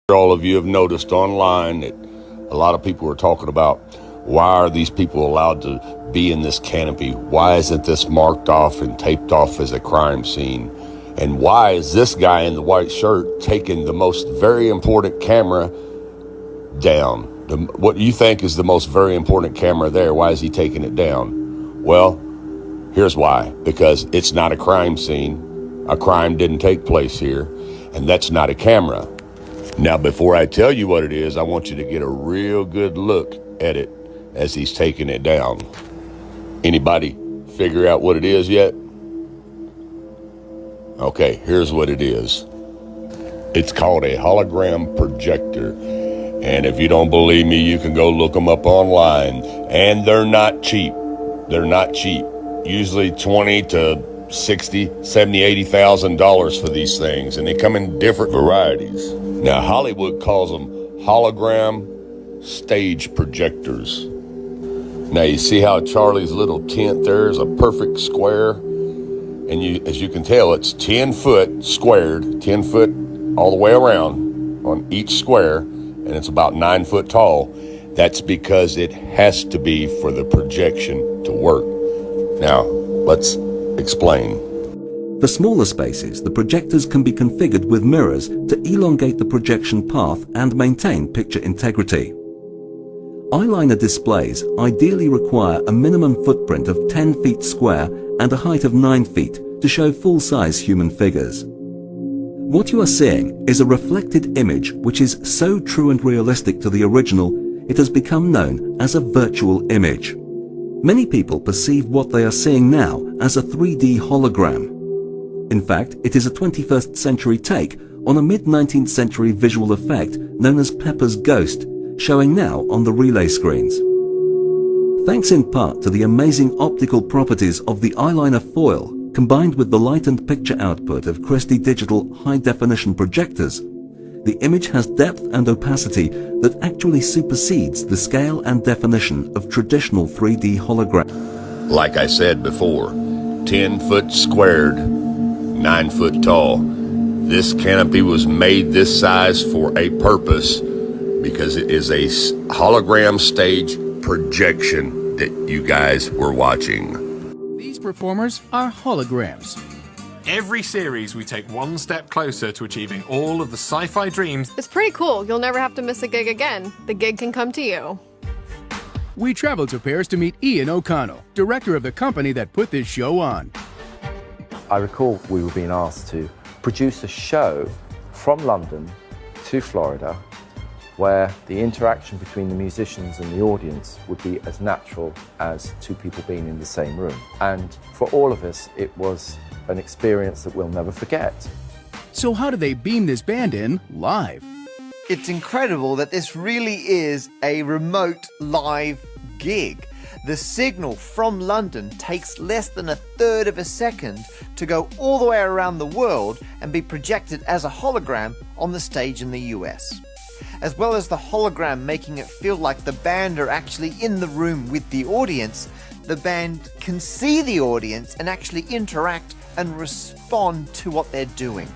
All of you have noticed online that a lot of people are talking about, why are these people allowed to be in this canopy? Why isn't this marked off and taped off as a crime scene? And why is this guy in the white shirt taking the most very important camera down? What do you think is the most very important camera there? Why is he taking it down? Well, here's why. Because it's not a crime scene. A crime didn't take place here, and that's not a camera. Now, before I tell you what it is, I want you to get a real good look at it as he's taking it down. Anybody figure out what it is yet? Okay, here's what it is. It's called a hologram projector. And if you don't believe me, you can go look them up online. And they're not cheap. They're not cheap. Usually 20 to 60, 70, $80,000 for these things, and they come in different varieties. Now, Hollywood calls them hologram stage projectors. Now, you see how Charlie's little tent there is a perfect square? And as you can tell, it's 10 foot squared, 10 foot all the way around on each square, and it's about 9 foot tall. That's because it has to be for the projection to work. Now, let's explain. For smaller spaces, the projectors can be configured with mirrors to elongate the projection path and maintain picture integrity. Eyeliner displays ideally require a minimum footprint of 10 feet square and a height of 9 feet to show full-size human figures. What you are seeing is a reflected image which is so true and realistic to the original, it has become known as a virtual image. Many people perceive what they are seeing now as a 3D hologram. In fact, it is a 21st century take on a mid-19th century visual effect known as Pepper's Ghost, showing now on the relay screens. Thanks in part to the amazing optical properties of the eyeliner foil, combined with the light and picture output of Christie Digital high-definition projectors, the image has depth and opacity that actually supersedes the scale and definition of traditional 3D hologram. Like I said before, 10 foot squared, 9 foot tall. This canopy was made this size for a purpose, because it is a hologram stage projection that you guys were watching. These performers are holograms. Every series, we take one step closer to achieving all of the sci-fi dreams. It's pretty cool. You'll never have to miss a gig again. The gig can come to you. We traveled to Paris to meet Ian O'Connell, director of the company that put this show on. I recall we were being asked to produce a show from London to Florida where the interaction between the musicians and the audience would be as natural as two people being in the same room. And for all of us, it was an experience that we'll never forget. So how did they beam this band in live? It's incredible that this really is a remote live gig. The signal from London takes less than 1/3 of a second to go all the way around the world and be projected as a hologram on the stage in the US. As well as the hologram making it feel like the band are actually in the room with the audience, the band can see the audience and actually interact and respond to what they're doing.